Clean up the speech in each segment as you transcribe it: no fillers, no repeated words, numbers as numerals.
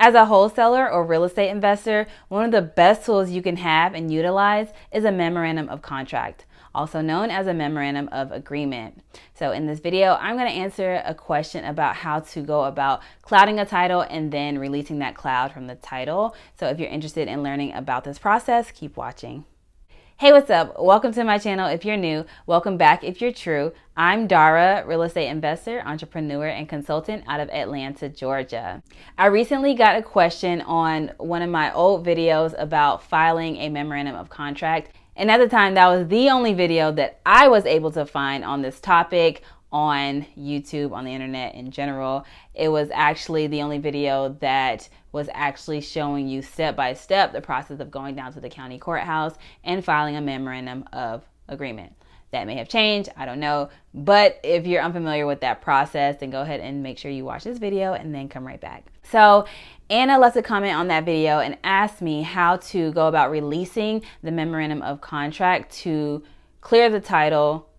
As a wholesaler or real estate investor, one of the best tools you can have and utilize is a memorandum of contract, also known as a memorandum of agreement. So in this video, I'm going to answer a question about how to go about clouding a title and then releasing that cloud from the title. So if you're interested in learning about this process, keep watching. Hey, what's up? Welcome to my channel. If you're new, welcome back if you're true. I'm Dara, real estate investor, entrepreneur, and consultant out of Atlanta, Georgia. I recently got a question on one of my old videos about filing a memorandum of contract. And at the time, that was the only video that I was able to find on this topic on YouTube, on the internet in general. It was actually the only video that was actually showing you step by step the process of going down to the county courthouse and filing a memorandum of agreement. That may have changed, I don't know. But if you're unfamiliar with that process, then go ahead and make sure you watch this video and then come right back. So Anna left a comment on that video and asked me how to go about releasing the memorandum of contract to clear the title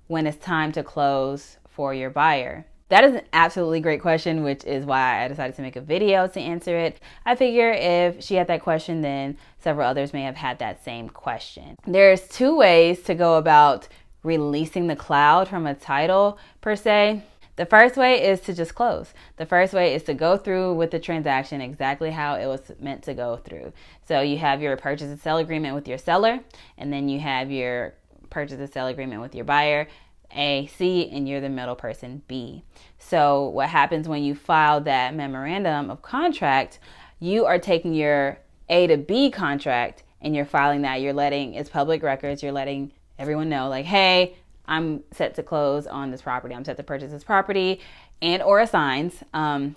when it's time to close for your buyer. That is an absolutely great question, which is why I decided to make a video to answer it. I figure if she had that question, then several others may have had that same question. There's two ways to go about releasing the cloud from a title per se. The first way is to just close. The first way is to go through with the transaction exactly how it was meant to go through. So you have your purchase and sell agreement with your seller, and then you have your purchase and sell agreement with your buyer, A, C, and you're the middle person, B. So what happens when you file that memorandum of contract, you are taking your A to B contract and you're filing that. You're letting, it's public records, you're letting everyone know like, hey, I'm set to close on this property. I'm set to purchase this property and or assigns on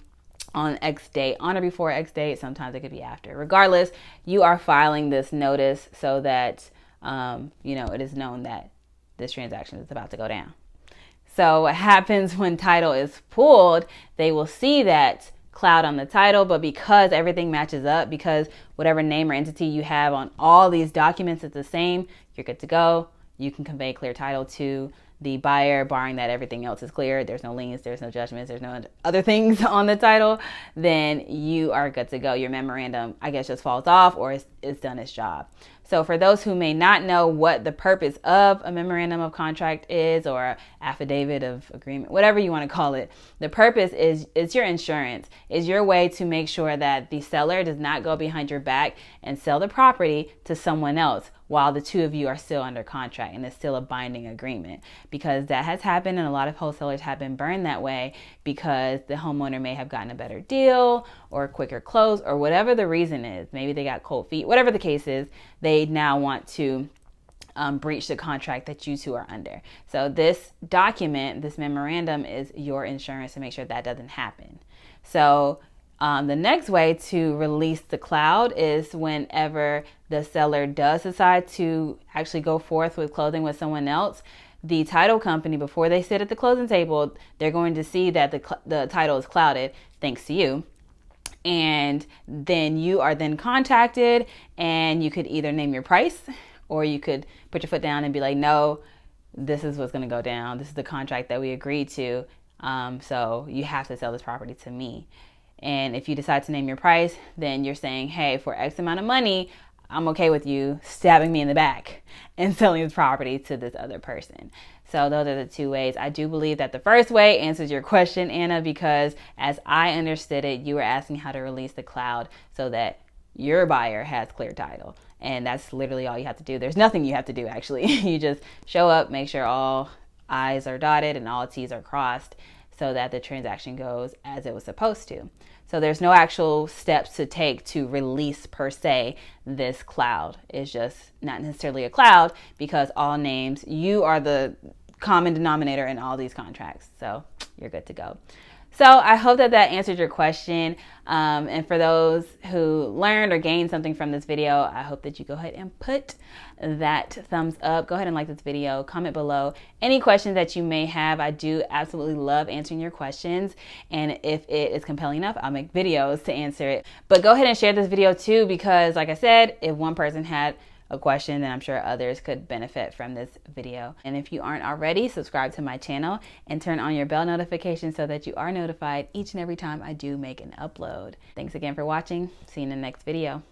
X date, on or before X date. Sometimes it could be after. Regardless, you are filing this notice so that it is known that this transaction is about to go down. So what happens when title is pulled, they will see that cloud on the title, but because everything matches up, because whatever name or entity you have on all these documents is the same, you're good to go. You can convey clear title to the buyer, barring that everything else is clear. There's no liens, there's no judgments, there's no other things on the title, then you are good to go. Your memorandum, I guess, just falls off or it's done its job. So for those who may not know what the purpose of a memorandum of contract is, or affidavit of agreement, whatever you want to call it, the purpose is it's your insurance. It's your way to make sure that the seller does not go behind your back and sell the property to someone else while the two of you are still under contract and it's still a binding agreement. Because that has happened, and a lot of wholesalers have been burned that way because the homeowner may have gotten a better deal or a quicker close or whatever the reason is. Maybe they got cold feet, whatever the case is, they now want to breach the contract that you two are under. So this document, this memorandum, is your insurance to make sure that doesn't happen. So the next way to release the cloud is whenever the seller does decide to actually go forth with closing with someone else, the title company, before they sit at the closing table, they're going to see that the title is clouded thanks to you. And then you are then contacted, and you could either name your price or you could put your foot down and be like, no, this is what's going to go down. This is the contract that we agreed to. So you have to sell this property to me. And if you decide to name your price, then you're saying, hey, for X amount of money, I'm okay with you stabbing me in the back and selling this property to this other person. So those are the two ways. I do believe that the first way answers your question, Anna, because as I understood it, you were asking how to release the cloud so that your buyer has clear title. And that's literally all you have to do. There's nothing you have to do, actually. You just show up, make sure all I's are dotted and all T's are crossed so that the transaction goes as it was supposed to. So there's no actual steps to take to release, per se, this cloud. It's just not necessarily a cloud because all names, you are the common denominator in all these contracts. So you're good to go. So I hope that answered your question. And for those who learned or gained something from this video, I hope that you go ahead and put that thumbs up. Go ahead and like this video, comment below any questions that you may have. I do absolutely love answering your questions. And if it is compelling enough, I'll make videos to answer it. But go ahead and share this video too, because like I said, if one person had a question, then I'm sure others could benefit from this video. And if you aren't already, subscribe to my channel and turn on your bell notification so that you are notified each and every time I do make an upload. Thanks again for watching. See you in the next video.